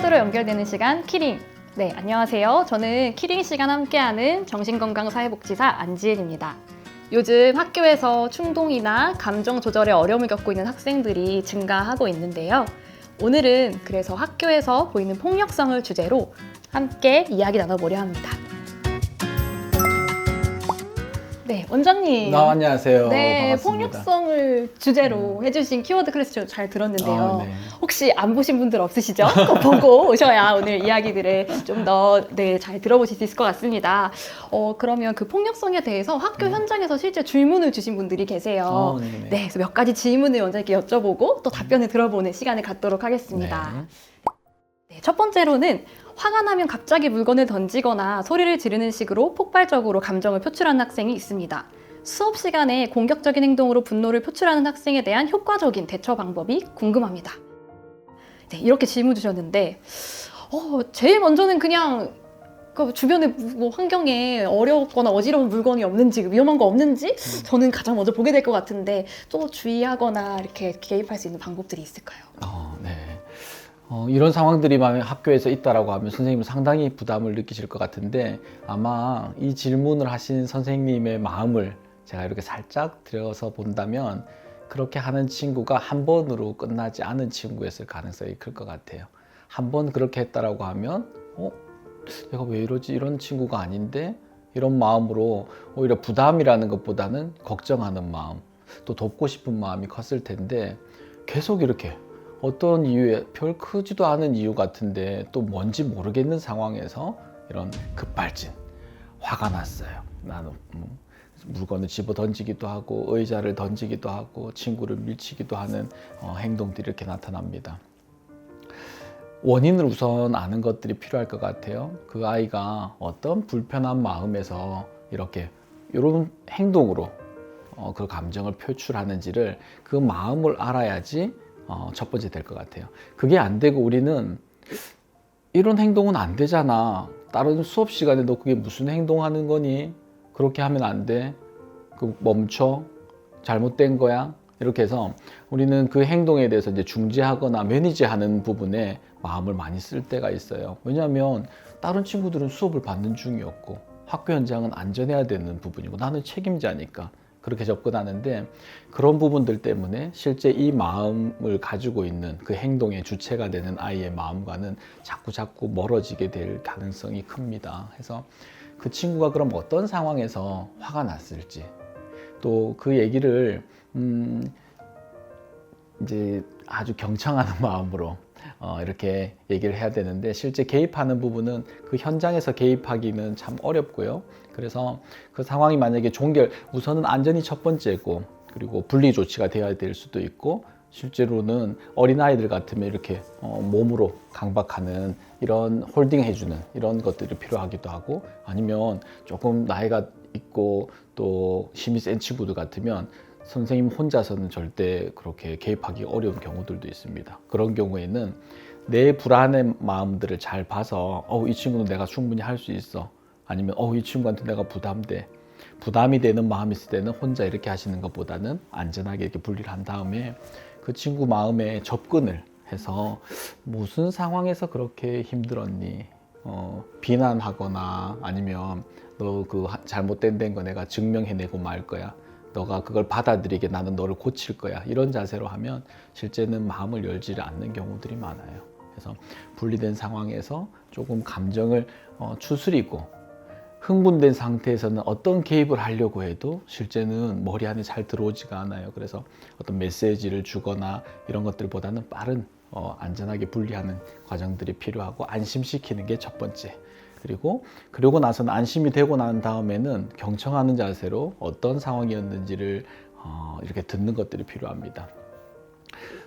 키워드로 연결되는 시간 키링. 네, 안녕하세요. 저는 키링 시간 함께하는 정신건강사회복지사 안지은입니다. 요즘 학교에서 충동이나 감정 조절에 어려움을 겪고 있는 학생들이 증가하고 있는데요. 오늘은 그래서 학교에서 보이는 폭력성을 주제로 함께 이야기 나눠보려 합니다. 네, 원장님. 안녕하세요. 네, 반갑습니다. 폭력성을 주제로 해주신 키워드 클래스 잘 들었는데요. 네. 혹시 안 보신 분들 없으시죠? 꼭 보고 오셔야 오늘 이야기들을 좀 더 잘 들어보실 수 있을 것 같습니다. 그러면 그 폭력성에 대해서 학교 현장에서 실제 질문을 주신 분들이 계세요. 네, 그래서 몇 가지 질문을 원장님께 여쭤보고 또 답변을 들어보는 시간을 갖도록 하겠습니다. 네, 첫 번째로는 화가 나면 갑자기 물건을 던지거나 소리를 지르는 식으로 폭발적으로 감정을 표출하는 학생이 있습니다. 수업 시간에 공격적인 행동으로 분노를 표출하는 학생에 대한 효과적인 대처 방법이 궁금합니다. 네, 이렇게 질문 주셨는데 제일 먼저는 그냥 그 주변에 뭐 환경에 어렵거나 어지러운 물건이 없는지 위험한 거 없는지 저는 가장 먼저 보게 될 것 같은데 또 주의하거나 이렇게 개입할 수 있는 방법들이 있을까요? 네. 이런 상황들이 만약 학교에서 있다라고 하면 선생님은 상당히 부담을 느끼실 것 같은데 아마 이 질문을 하신 선생님의 마음을 제가 이렇게 살짝 들여서 본다면 그렇게 하는 친구가 한 번으로 끝나지 않은 친구였을 가능성이 클 것 같아요. 한 번 그렇게 했다라고 하면 내가 왜 이러지? 이런 친구가 아닌데 이런 마음으로 오히려 부담이라는 것보다는 걱정하는 마음 또 돕고 싶은 마음이 컸을 텐데 계속 이렇게 어떤 이유에 별 크지도 않은 이유 같은데 또 뭔지 모르겠는 상황에서 이런 급발진, 화가 났어요. 나는 물건을 집어 던지기도 하고 의자를 던지기도 하고 친구를 밀치기도 하는 행동들이 이렇게 나타납니다. 원인을 우선 아는 것들이 필요할 것 같아요. 그 아이가 어떤 불편한 마음에서 이렇게 이런 행동으로 그 감정을 표출하는지를 그 마음을 알아야지 첫 번째 될 것 같아요. 그게 안 되고 우리는 이런 행동은 안 되잖아. 다른 수업 시간에 너 그게 무슨 행동하는 거니? 그렇게 하면 안 돼. 그 멈춰. 잘못된 거야. 이렇게 해서 우리는 그 행동에 대해서 이제 중지하거나 매니지하는 부분에 마음을 많이 쓸 때가 있어요. 왜냐하면 다른 친구들은 수업을 받는 중이었고 학교 현장은 안전해야 되는 부분이고 나는 책임자니까 그렇게 접근하는데 그런 부분들 때문에 실제 이 마음을 가지고 있는 그 행동의 주체가 되는 아이의 마음과는 자꾸 멀어지게 될 가능성이 큽니다. 그래서 그 친구가 그럼 어떤 상황에서 화가 났을지 또 그 얘기를 이제 아주 경청하는 마음으로 이렇게 얘기를 해야 되는데 실제 개입하는 부분은 그 현장에서 개입하기는 참 어렵고요. 그래서 그 상황이 만약에 우선은 안전이 첫 번째고 그리고 분리 조치가 되어야 될 수도 있고 실제로는 어린아이들 같으면 이렇게 몸으로 강박하는 이런 홀딩 해주는 이런 것들이 필요하기도 하고 아니면 조금 나이가 있고 또 힘이 센 친구들 같으면 선생님 혼자서는 절대 그렇게 개입하기 어려운 경우들도 있습니다. 그런 경우에는 내 불안의 마음들을 잘 봐서 이 친구는 내가 충분히 할 수 있어. 아니면 이 친구한테 내가 부담이 되는 마음이 있을 때는 혼자 이렇게 하시는 것보다는 안전하게 이렇게 분리를 한 다음에 그 친구 마음에 접근을 해서 무슨 상황에서 그렇게 힘들었니? 비난하거나 아니면 너 그 잘못된 거 내가 증명해내고 말 거야. 너가 그걸 받아들이게 나는 너를 고칠 거야. 이런 자세로 하면 실제는 마음을 열지 않는 경우들이 많아요. 그래서 분리된 상황에서 조금 감정을 추스리고 흥분된 상태에서는 어떤 개입을 하려고 해도 실제는 머리 안에 잘 들어오지가 않아요. 그래서 어떤 메시지를 주거나 이런 것들보다는 빠른 안전하게 분리하는 과정들이 필요하고 안심시키는 게 첫 번째. 그리고 나서는 안심이 되고 난 다음에는 경청하는 자세로 어떤 상황이었는지를 이렇게 듣는 것들이 필요합니다.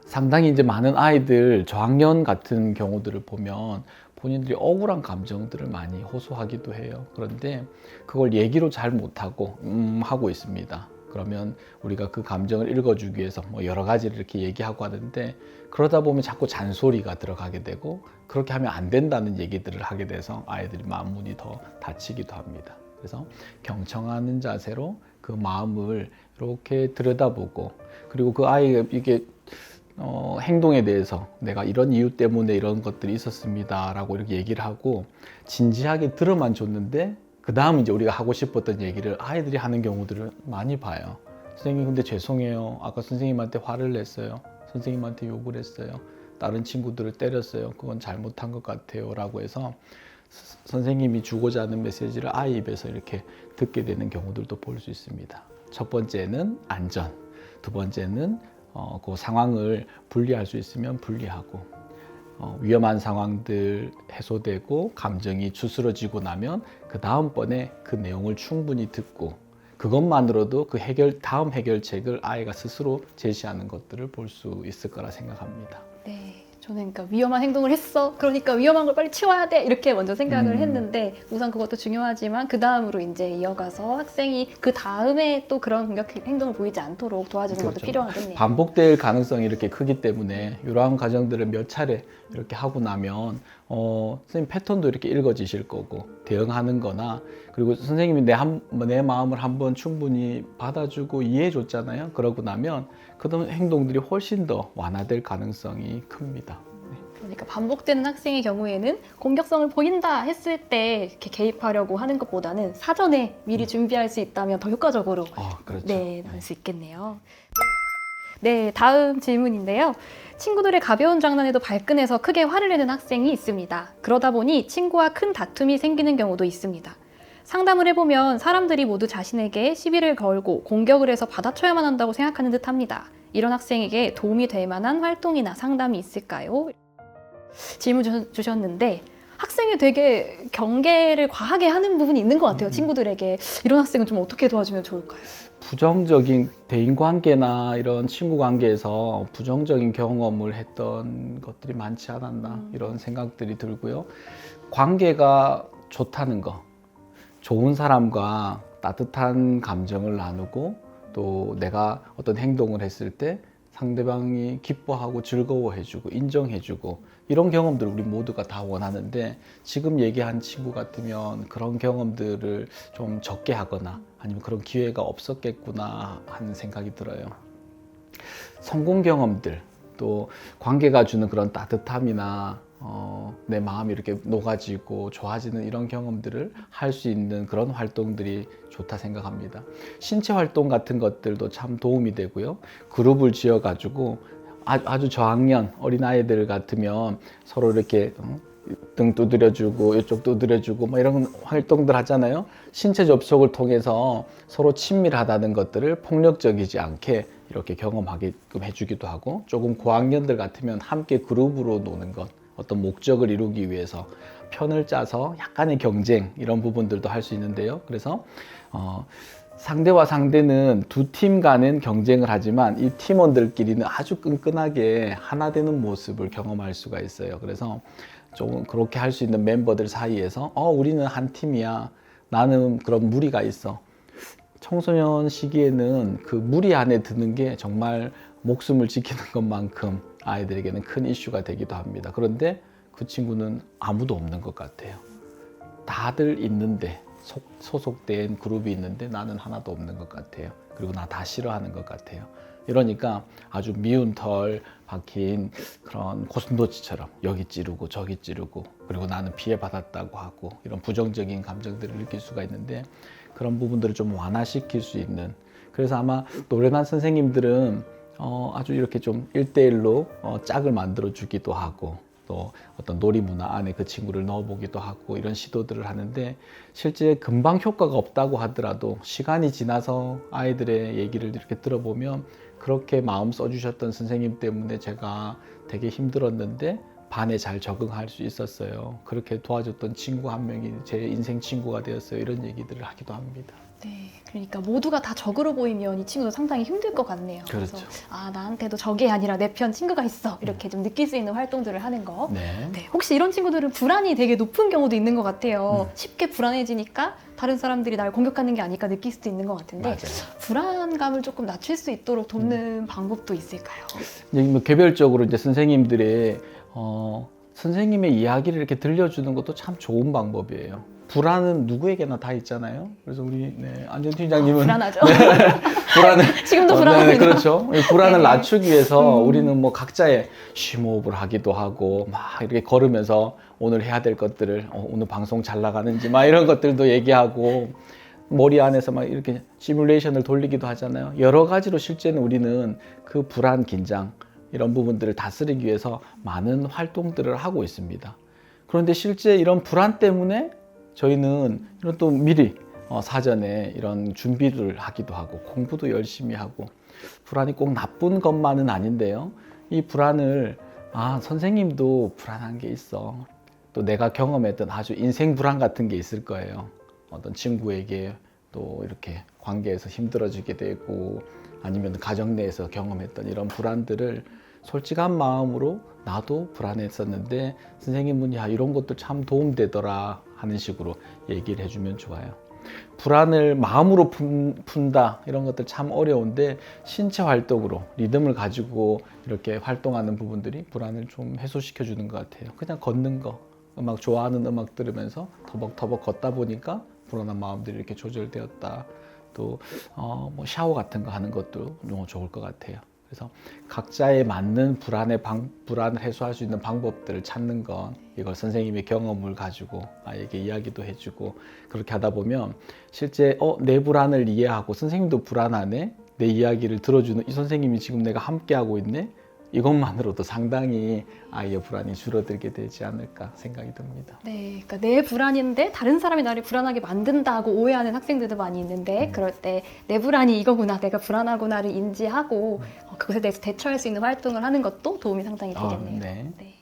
상당히 이제 많은 아이들 저학년 같은 경우들을 보면 본인들이 억울한 감정들을 많이 호소하기도 해요. 그런데 그걸 얘기로 잘 못하고 하고 있습니다. 그러면 우리가 그 감정을 읽어주기 위해서 뭐 여러 가지를 이렇게 얘기하고 하는데 그러다 보면 자꾸 잔소리가 들어가게 되고 그렇게 하면 안 된다는 얘기들을 하게 돼서 아이들이 마음문이 더 닫히기도 합니다. 그래서 경청하는 자세로 그 마음을 이렇게 들여다보고 그리고 그 아이가 이게 행동에 대해서 내가 이런 이유 때문에 이런 것들이 있었습니다 라고 이렇게 얘기를 하고 진지하게 들어만 줬는데 그 다음 이제 우리가 하고 싶었던 얘기를 아이들이 하는 경우들을 많이 봐요. 선생님 근데 죄송해요. 아까 선생님한테 화를 냈어요. 선생님한테 욕을 했어요. 다른 친구들을 때렸어요. 그건 잘못한 것 같아요 라고 해서 선생님이 주고자 하는 메시지를 아이 입에서 이렇게 듣게 되는 경우들도 볼 수 있습니다. 첫 번째는 안전, 두 번째는 그 상황을 분리할 수 있으면 분리하고 위험한 상황들 해소되고 감정이 주스러지고 나면 그 다음번에 그 내용을 충분히 듣고 그것만으로도 그 다음 해결책을 아이가 스스로 제시하는 것들을 볼 수 있을 거라 생각합니다. 네, 저는 그러니까 위험한 행동을 했어. 그러니까 위험한 걸 빨리 치워야 돼. 이렇게 먼저 생각을 했는데 우선 그것도 중요하지만 그 다음으로 이제 이어가서 학생이 그 다음에 또 그런 공격 행동을 보이지 않도록 도와주는 것도 필요하겠네요. 반복될 가능성이 이렇게 크기 때문에 이러한 과정들을 몇 차례 이렇게 하고 나면 선생님 패턴도 이렇게 읽어지실 거고 대응하는 거나 그리고 선생님이 내 마음을 한번 충분히 받아주고 이해해 줬잖아요. 그러고 나면 그런 행동들이 훨씬 더 완화될 가능성이 큽니다. 그러니까 반복되는 학생의 경우에는 공격성을 보인다 했을 때 이렇게 개입하려고 하는 것보다는 사전에 미리 준비할 수 있다면 더 효과적으로 그렇죠. 네, 나올 수 있겠네요. 네, 다음 질문인데요. 친구들의 가벼운 장난에도 발끈해서 크게 화를 내는 학생이 있습니다. 그러다 보니 친구와 큰 다툼이 생기는 경우도 있습니다. 상담을 해보면 사람들이 모두 자신에게 시비를 걸고 공격을 해서 받아쳐야만 한다고 생각하는 듯합니다. 이런 학생에게 도움이 될 만한 활동이나 상담이 있을까요? 질문 주셨는데 학생이 되게 경계를 과하게 하는 부분이 있는 것 같아요. 친구들에게. 이런 학생은 좀 어떻게 도와주면 좋을까요? 부정적인 대인관계나 이런 친구 관계에서 부정적인 경험을 했던 것들이 많지 않았나 이런 생각들이 들고요. 관계가 좋다는 거, 좋은 사람과 따뜻한 감정을 나누고 또 내가 어떤 행동을 했을 때 상대방이 기뻐하고 즐거워해주고 인정해주고 이런 경험들을 우리 모두가 다 원하는데 지금 얘기한 친구 같으면 그런 경험들을 좀 적게 하거나 아니면 그런 기회가 없었겠구나 하는 생각이 들어요. 성공 경험들 또 관계가 주는 그런 따뜻함이나 내 마음이 이렇게 녹아지고 좋아지는 이런 경험들을 할 수 있는 그런 활동들이 좋다 생각합니다. 신체 활동 같은 것들도 참 도움이 되고요. 그룹을 지어 가지고 아주 저학년 어린아이들 같으면 서로 이렇게 등 두드려주고 이쪽 두드려주고 뭐 이런 활동들 하잖아요. 신체 접촉을 통해서 서로 친밀하다는 것들을 폭력적이지 않게 이렇게 경험하게끔 해주기도 하고 조금 고학년들 같으면 함께 그룹으로 노는 것 어떤 목적을 이루기 위해서 편을 짜서 약간의 경쟁 이런 부분들도 할 수 있는데요. 그래서 상대와 상대는 두 팀 간은 경쟁을 하지만 이 팀원들끼리는 아주 끈끈하게 하나 되는 모습을 경험할 수가 있어요. 그래서 좀 그렇게 할 수 있는 멤버들 사이에서 우리는 한 팀이야. 나는 그런 무리가 있어. 청소년 시기에는 그 무리 안에 드는 게 정말 목숨을 지키는 것만큼 아이들에게는 큰 이슈가 되기도 합니다. 그런데 그 친구는 아무도 없는 것 같아요. 다들 있는데 소속된 그룹이 있는데 나는 하나도 없는 것 같아요. 그리고 나 다 싫어하는 것 같아요. 이러니까 아주 미운 털 박힌 그런 고슴도치처럼 여기 찌르고 저기 찌르고 그리고 나는 피해받았다고 하고 이런 부정적인 감정들을 느낄 수가 있는데 그런 부분들을 좀 완화시킬 수 있는 그래서 아마 노련한 선생님들은 아주 이렇게 좀 1대1로 짝을 만들어 주기도 하고 또 어떤 놀이문화 안에 그 친구를 넣어보기도 하고 이런 시도들을 하는데 실제 금방 효과가 없다고 하더라도 시간이 지나서 아이들의 얘기를 이렇게 들어보면 그렇게 마음 써주셨던 선생님 때문에 제가 되게 힘들었는데 반에 잘 적응할 수 있었어요. 그렇게 도와줬던 친구 한 명이 제 인생 친구가 되었어요. 이런 얘기들을 하기도 합니다. 네, 그러니까 모두가 다 적으로 보이면 이 친구도 상당히 힘들 것 같네요. 그렇죠. 그래서 나한테도 적이 아니라 내 편 친구가 있어 이렇게 좀 느낄 수 있는 활동들을 하는 거. 네. 네, 혹시 이런 친구들은 불안이 되게 높은 경우도 있는 것 같아요. 쉽게 불안해지니까 다른 사람들이 날 공격하는 게 아닐까 느낄 수도 있는 것 같은데 맞아요. 불안감을 조금 낮출 수 있도록 돕는 방법도 있을까요? 이제 뭐 개별적으로 이제 선생님들의 선생님의 이야기를 이렇게 들려주는 것도 참 좋은 방법이에요. 불안은 누구에게나 다 있잖아요. 그래서 우리 안전 팀장님은 불안하죠. 불안을 지금도 네, 불안합니다. 그렇죠. 이 불안을 네. 낮추기 위해서 우리는 뭐 각자의 심호흡을 하기도 하고 막 이렇게 걸으면서 오늘 해야 될 것들을 오늘 방송 잘 나가는지 막 이런 것들도 얘기하고 머리 안에서 막 이렇게 시뮬레이션을 돌리기도 하잖아요. 여러 가지로 실제는 우리는 그 불안, 긴장 이런 부분들을 다스리기 위해서 많은 활동들을 하고 있습니다. 그런데 실제 이런 불안 때문에 저희는 이런 또 미리 사전에 이런 준비를 하기도 하고 공부도 열심히 하고 불안이 꼭 나쁜 것만은 아닌데요. 이 불안을 선생님도 불안한 게 있어. 또 내가 경험했던 아주 인생 불안 같은 게 있을 거예요. 어떤 친구에게 또 이렇게 관계에서 힘들어지게 되고 아니면 가정 내에서 경험했던 이런 불안들을 솔직한 마음으로 나도 불안했었는데 선생님은 야 이런 것도 참 도움되더라 하는 식으로 얘기를 해주면 좋아요. 불안을 마음으로 푼다 이런 것들 참 어려운데 신체 활동으로 리듬을 가지고 이렇게 활동하는 부분들이 불안을 좀 해소시켜 주는 것 같아요. 그냥 걷는 거, 음악 좋아하는 음악 들으면서 터벅터벅 걷다 보니까 불안한 마음들이 이렇게 조절되었다. 또 뭐 샤워 같은 거 하는 것도 너무 좋을 것 같아요. 그래서 각자에 맞는 불안을 해소할 수 있는 방법들을 찾는 건 이걸 선생님의 경험을 가지고 아이에게 이야기도 해주고 그렇게 하다 보면 실제 내 불안을 이해하고 선생님도 불안하네 내 이야기를 들어주는 이 선생님이 지금 내가 함께하고 있네 이것만으로도 상당히 아이의 불안이 줄어들게 되지 않을까 생각이 듭니다. 네, 그러니까 내 불안인데 다른 사람이 나를 불안하게 만든다고 오해하는 학생들도 많이 있는데 그럴 때 내 불안이 이거구나, 내가 불안하구나를 인지하고 그것에 대해서 대처할 수 있는 활동을 하는 것도 도움이 상당히 되겠네요. 네. 네.